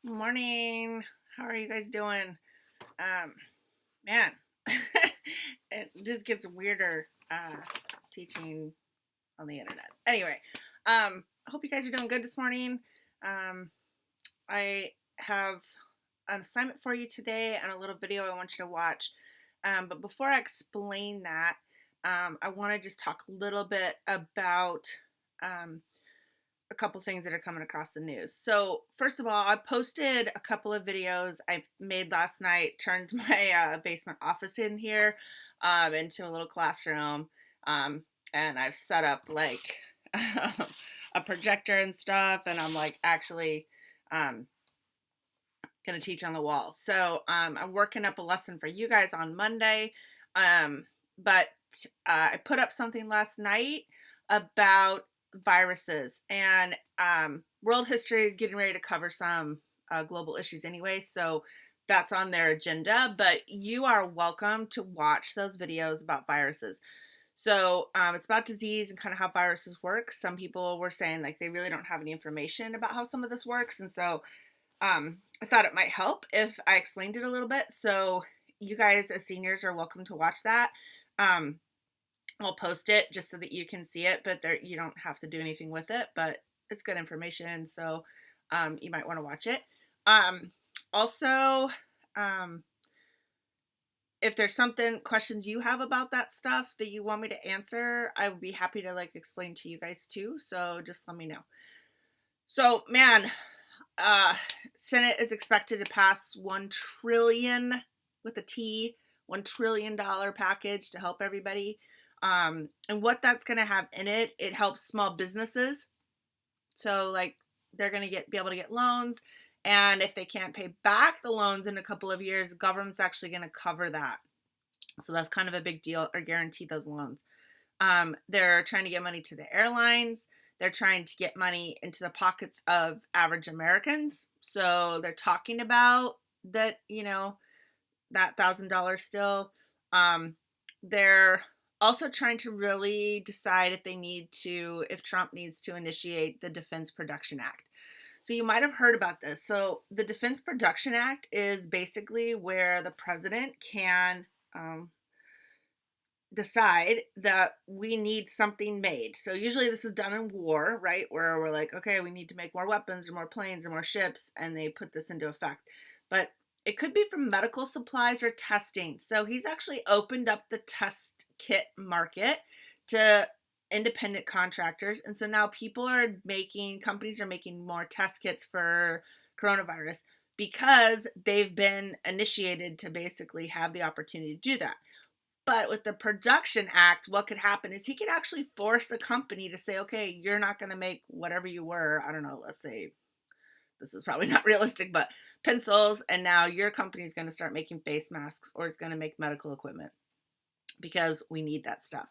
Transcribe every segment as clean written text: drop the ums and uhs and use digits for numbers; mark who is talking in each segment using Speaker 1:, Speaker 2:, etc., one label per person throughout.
Speaker 1: Morning. How are you guys doing? Um, man, it just gets weirder teaching on the internet. Anyway, I hope you guys are doing good this morning. Um, I have an assignment for you today and a little video I want you to watch. But before I explain that, I want to just talk a little bit about um, a couple things that are coming across the news. So, first of all, I posted a couple of videos I made last night, turned my basement office in here into a little classroom. And I've set up like a projector and stuff, and I'm like actually um, going to teach on the wall. So, I'm working up a lesson for you guys on Monday. But I put up something last night about viruses and world history is getting ready to cover some global issues anyway, so that's on their agenda, but you are welcome to watch those videos about viruses. So it's about disease and kind of how viruses work. Some people were saying like they really don't have any information about how some of this works, and so I thought it might help if I explained it a little bit. So you guys as seniors are welcome to watch that. um, I'll post it just so that you can see it, but there you don't have to do anything with it, but it's good information, so you might want to watch it. Also, um, if there's questions you have about that stuff that you want me to answer, I would be happy to like explain to you guys too, so just let me know. So, man, uh, Senate is expected to pass 1 trillion with a T, $1 trillion package to help everybody. And what that's going to have in it, it helps small businesses. So like they're going to be able to get loans. And if they can't pay back the loans in a couple of years, the government's actually going to cover that. So that's kind of a big deal, or guarantee those loans. They're trying to get money to the airlines. They're trying to get money into the pockets of average Americans. So they're talking about that, that $1,000 still. They're also trying to really decide if Trump needs to initiate the Defense Production Act. So you might have heard about this. So the Defense Production Act is basically where the president can decide that we need something made. So usually this is done in war, right? Where we're like, okay, we need to make more weapons or more planes or more ships, and they put this into effect. But it could be from medical supplies or testing. So he's actually opened up the test kit market to independent contractors. And so now companies are making more test kits for coronavirus because they've been initiated to basically have the opportunity to do that. But with the Production Act, what could happen is he could actually force a company to say, okay, you're not going to make whatever you were, I don't know, let's say, this is probably not realistic, but pencils, and now your company is going to start making face masks or it's going to make medical equipment because we need that stuff.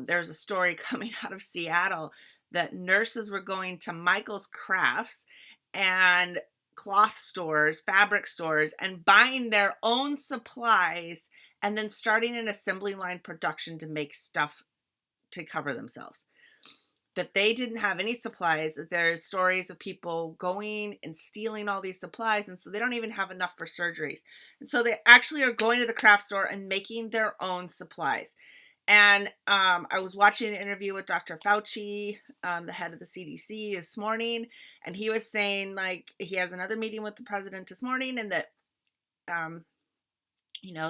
Speaker 1: There's a story coming out of Seattle that nurses were going to Michael's Crafts and cloth stores, fabric stores, and buying their own supplies and then starting an assembly line production to make stuff to cover themselves. That they didn't have any supplies. There's stories of people going and stealing all these supplies, and so they don't even have enough for surgeries. And so they actually are going to the craft store and making their own supplies. And I was watching an interview with Dr. Fauci, the head of the CDC, this morning, and he was saying like he has another meeting with the president this morning, and that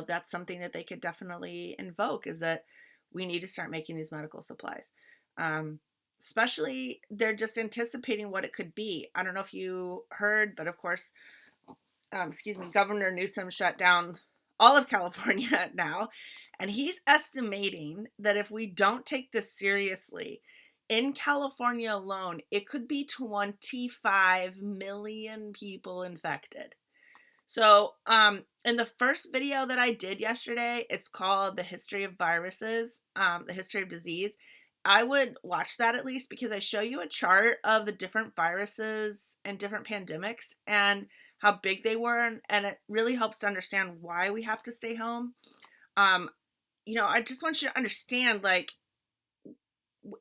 Speaker 1: that's something that they could definitely invoke, is that we need to start making these medical supplies. Especially they're just anticipating what it could be. I don't know if you heard, but of course, Governor Newsom shut down all of California now. And he's estimating that if we don't take this seriously, in California alone, it could be 25 million people infected. So, in the first video that I did yesterday, it's called The History of Viruses, The History of Disease. I would watch that at least because I show you a chart of the different viruses and different pandemics and how big they were, and it really helps to understand why we have to stay home. I just want you to understand, like,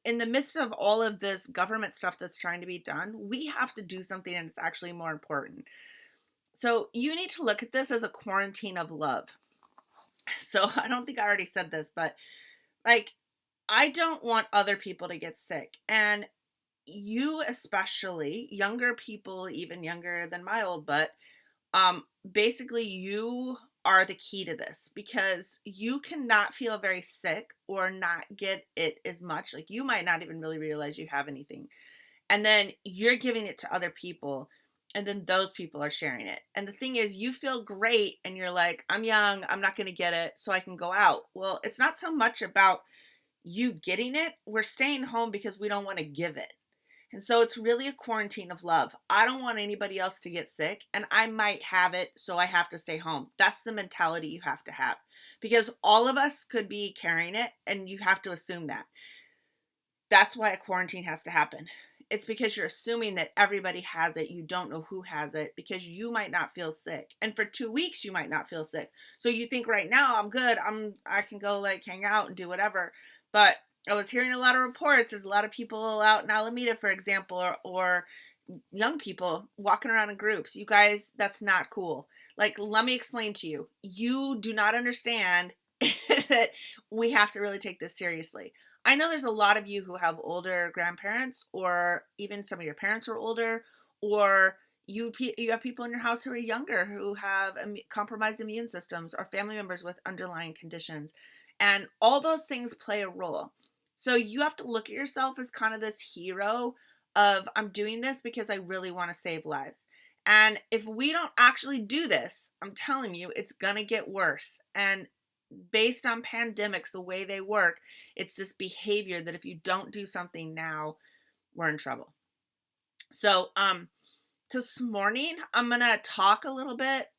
Speaker 1: in the midst of all of this government stuff that's trying to be done, we have to do something, and it's actually more important. So you need to look at this as a quarantine of love. So I don't think I already said this, but like, I don't want other people to get sick. And you, especially younger people, even younger than my old butt, basically, you are the key to this because you cannot feel very sick or not get it as much. Like, you might not even really realize you have anything. And then you're giving it to other people. And then those people are sharing it. And the thing is, you feel great and you're like, I'm young, I'm not going to get it, so I can go out. Well, it's not so much about you getting it. We're staying home because we don't want to give it. And so it's really a quarantine of love. I don't want anybody else to get sick, and I might have it, so I have to stay home. That's the mentality you have to have because all of us could be carrying it, and you have to assume that. That's why a quarantine has to happen. It's because you're assuming that everybody has it. You don't know who has it because you might not feel sick. And for 2 weeks, you might not feel sick. So you think right now I'm good. I can go like hang out and do whatever. But I was hearing a lot of reports. There's a lot of people out in Alameda, for example, or young people walking around in groups. You guys, that's not cool. Like, let me explain to you. You do not understand that we have to really take this seriously. I know there's a lot of you who have older grandparents, or even some of your parents are older, or you have people in your house who are younger who have compromised immune systems, or family members with underlying conditions. And all those things play a role. So you have to look at yourself as kind of this hero of, I'm doing this because I really want to save lives. And if we don't actually do this, I'm telling you, it's going to get worse. And based on pandemics, the way they work, it's this behavior that if you don't do something now, we're in trouble. So, this morning, I'm going to talk a little bit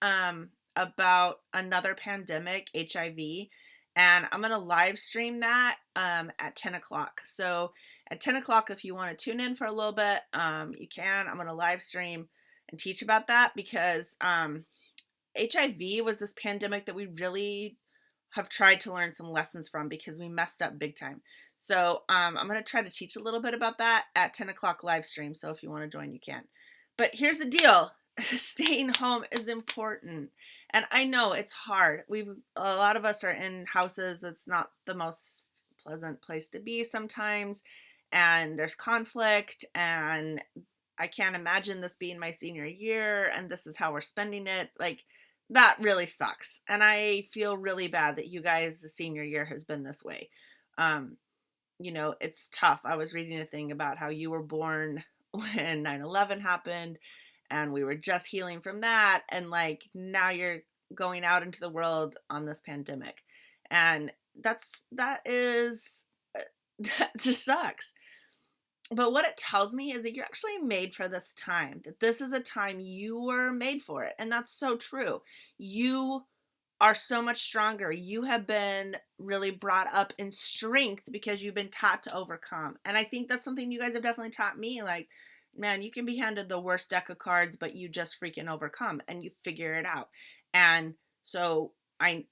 Speaker 1: about another pandemic, HIV, and I'm going to live stream that at 10 o'clock. So at 10 o'clock, if you want to tune in for a little bit, you can. I'm going to live stream and teach about that because HIV was this pandemic that we really have tried to learn some lessons from because we messed up big time. So I'm going to try to teach a little bit about that at 10 o'clock live stream. So if you want to join, you can. But here's the deal. Staying home is important. And I know it's hard. A lot of us are in houses. It's not the most pleasant place to be sometimes. And there's conflict. And I can't imagine this being my senior year. And this is how we're spending it. Like, that really sucks. And I feel really bad that you guys, the senior year has been this way. It's tough. I was reading a thing about how you were born when 9/11 happened and we were just healing from that. And like now you're going out into the world on this pandemic. And that just sucks. But what it tells me is that you're actually made for this time, that this is a time you were made for it. And that's so true. You are so much stronger. You have been really brought up in strength because you've been taught to overcome. And I think that's something you guys have definitely taught me. Like, man, you can be handed the worst deck of cards, but you just freaking overcome and you figure it out. And so I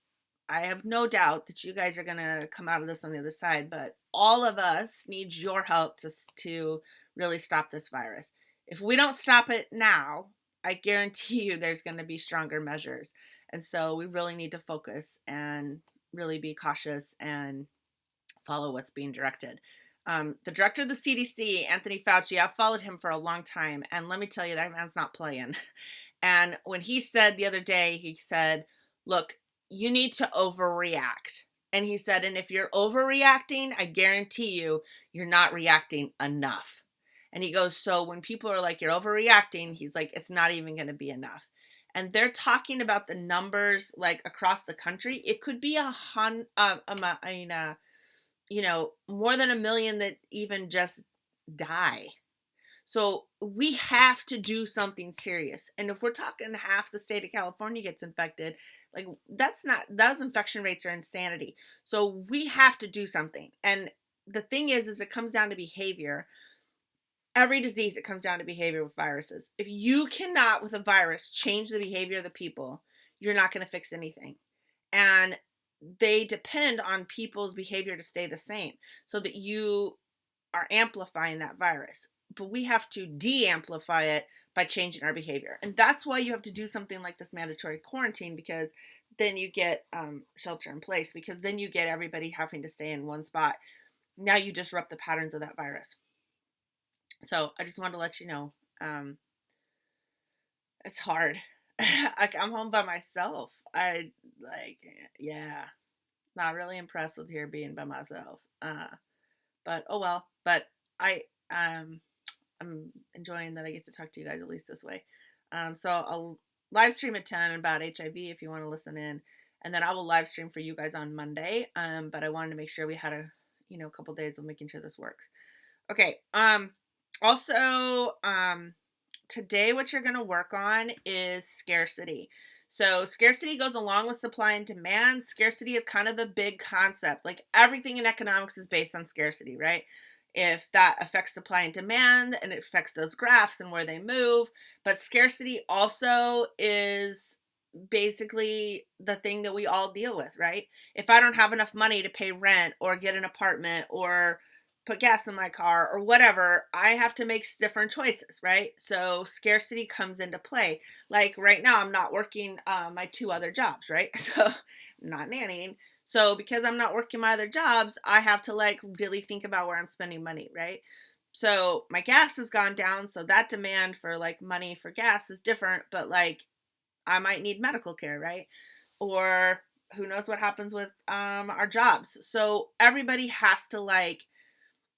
Speaker 1: have no doubt that you guys are going to come out of this on the other side, but all of us need your help to really stop this virus. If we don't stop it now, I guarantee you there's going to be stronger measures. And so we really need to focus and really be cautious and follow what's being directed. The director of the CDC, Anthony Fauci, I've followed him for a long time. And let me tell you, that man's not playing. And when he said the other day, he said, look, you need to overreact. And he said, and if you're overreacting, I guarantee you, you're not reacting enough. And he goes, so when people are like, you're overreacting, he's like, it's not even going to be enough. And they're talking about the numbers like across the country. It could be more than 1 million that even just die. So we have to do something serious. And if we're talking half the state of California gets infected, like those infection rates are insanity. So we have to do something. And the thing is it comes down to behavior. Every disease, it comes down to behavior with viruses. If you cannot, with a virus, change the behavior of the people, you're not going to fix anything. And they depend on people's behavior to stay the same so that you are amplifying that virus. but we have to de-amplify it by changing our behavior. And that's why you have to do something like this mandatory quarantine, because then you get shelter in place, because then you get everybody having to stay in one spot. Now you disrupt the patterns of that virus. So I just wanted to let you know, it's hard. Like, I'm home by myself. Yeah, not really impressed with here being by myself. But oh well. But I'm enjoying that I get to talk to you guys at least this way. So I'll live stream at 10 about HIV if you want to listen in, and then I will live stream for you guys on Monday. But I wanted to make sure we had a couple days of making sure this works. Okay. Also, today what you're going to work on is scarcity. So scarcity goes along with supply and demand. Scarcity is kind of the big concept. Like, everything in economics is based on scarcity, right? If that affects supply and demand, and it affects those graphs and where they move. But scarcity also is basically the thing that we all deal with, right? If I don't have enough money to pay rent or get an apartment or put gas in my car or whatever, I have to make different choices, right? So scarcity comes into play. Like right now, I'm not working my 2 other jobs, right? So I'm not nannying. So because I'm not working my other jobs, I have to like really think about where I'm spending money, right? So my gas has gone down, so that demand for like money for gas is different, but like I might need medical care, right? Or who knows what happens with our jobs. So everybody has to like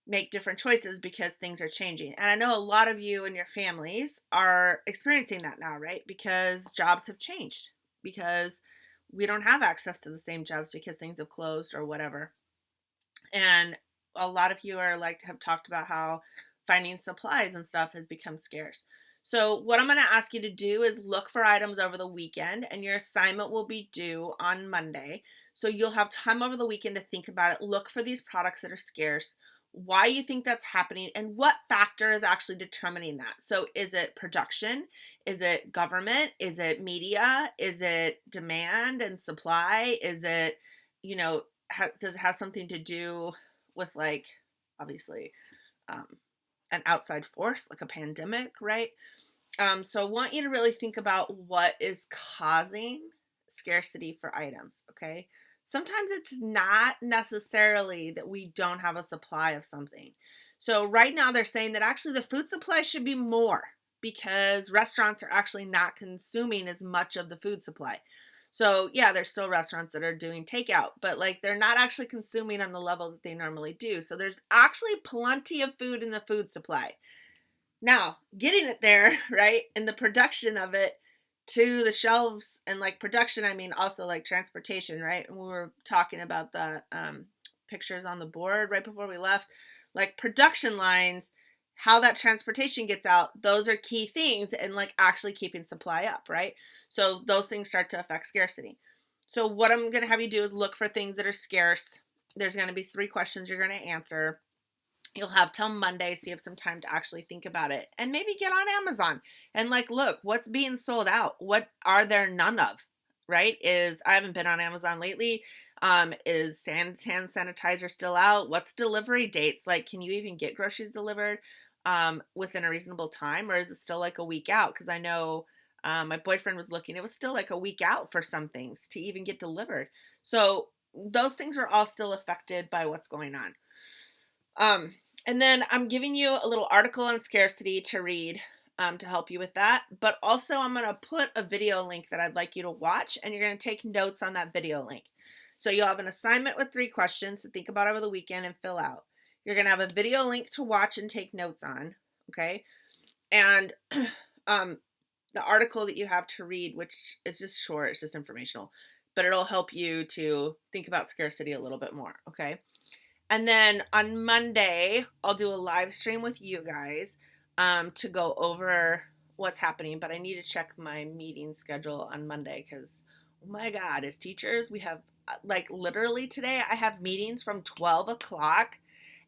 Speaker 1: make different choices because things are changing. And I know a lot of you and your families are experiencing that now, right? Because jobs have changed, because we don't have access to the same jobs because things have closed or whatever. And a lot of you are like, have talked about how finding supplies and stuff has become scarce. So what I'm going to ask you to do is look for items over the weekend, and your assignment will be due on Monday. So you'll have time over the weekend to think about it. Look for these products that are scarce, why you think that's happening, and what factor is actually determining that. So is it production? Is it government? Is it media? Is it demand and supply? Is it, does it have something to do with, like, obviously, um, an outside force, like a pandemic, right? So I want you to really think about what is causing scarcity for items, okay? Sometimes it's not necessarily that we don't have a supply of something. So right now they're saying that actually the food supply should be more because restaurants are actually not consuming as much of the food supply. So yeah, there's still restaurants that are doing takeout, but like they're not actually consuming on the level that they normally do. So there's actually plenty of food in the food supply. Now, getting it there, right, and the production of it to the shelves, and like production, I mean also like transportation, right? And we were talking about the pictures on the board right before we left, like production lines, how that transportation gets out, those are key things in like actually keeping supply up, right? So those things start to affect scarcity. So what I'm going to have you do is look for things that are scarce. There's going to be 3 questions you're going to answer. You'll have till Monday, so you have some time to actually think about it, and maybe get on Amazon and like look what's being sold out. What are there none of, right? I haven't been on Amazon lately. Is hand sanitizer still out? What's delivery dates? Like, can you even get groceries delivered within a reasonable time, or is it still like a week out? Because I know my boyfriend was looking; it was still like a week out for some things to even get delivered. So those things are all still affected by what's going on. And then I'm giving you a little article on scarcity to read to help you with that. But also I'm going to put a video link that I'd like you to watch, and you're going to take notes on that video link. So you'll have an assignment with 3 questions to think about over the weekend and fill out. You're going to have a video link to watch and take notes on, okay? And the article that you have to read, which is just short, it's just informational, but it'll help you to think about scarcity a little bit more, okay? And then on Monday, I'll do a live stream with you guys to go over what's happening. But I need to check my meeting schedule on Monday because, oh my God, as teachers, we have, like, literally today, I have meetings from 12 o'clock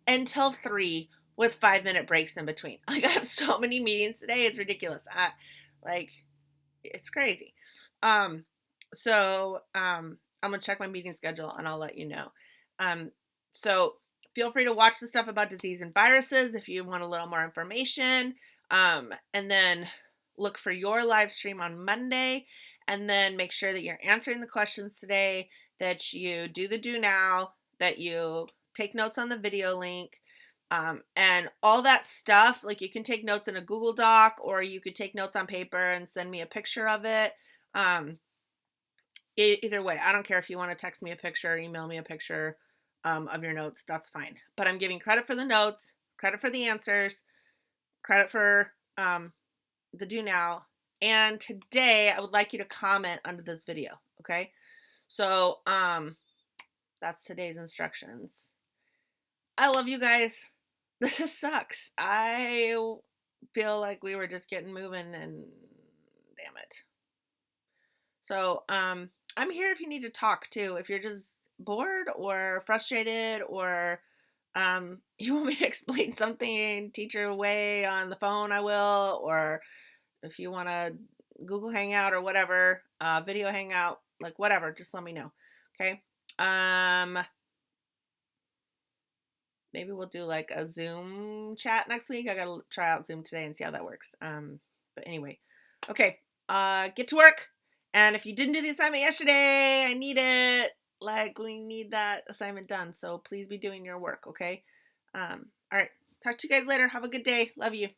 Speaker 1: until 3 with 5-minute breaks in between. Like, I have so many meetings today. It's ridiculous. It's crazy. So I'm going to check my meeting schedule and I'll let you know. So feel free to watch the stuff about disease and viruses if you want a little more information. And then look for your live stream on Monday. And then make sure that you're answering the questions today, that you do the do now, that you take notes on the video link, and all that stuff. Like, you can take notes in a Google Doc, or you could take notes on paper and send me a picture of it. Either way, I don't care if you want to text me a picture, email me a picture of your notes, that's fine. But I'm giving credit for the notes, credit for the answers, credit for the do now. And today I would like you to comment under this video, okay? So that's today's instructions. I love you guys. This sucks. I feel like we were just getting moving, and damn it. So I'm here if you need to talk too. If you're just bored or frustrated, or you want me to explain something teacher way on the phone, I will. Or if you want to Google Hangout or whatever, video Hangout, like whatever, just let me know. Okay. Maybe we'll do like a Zoom chat next week. I gotta try out Zoom today and see how that works. But anyway, okay. Get to work. And if you didn't do the assignment yesterday, I need it. Like, we need that assignment done. So please be doing your work, okay? All right. Talk to you guys later. Have a good day. Love you.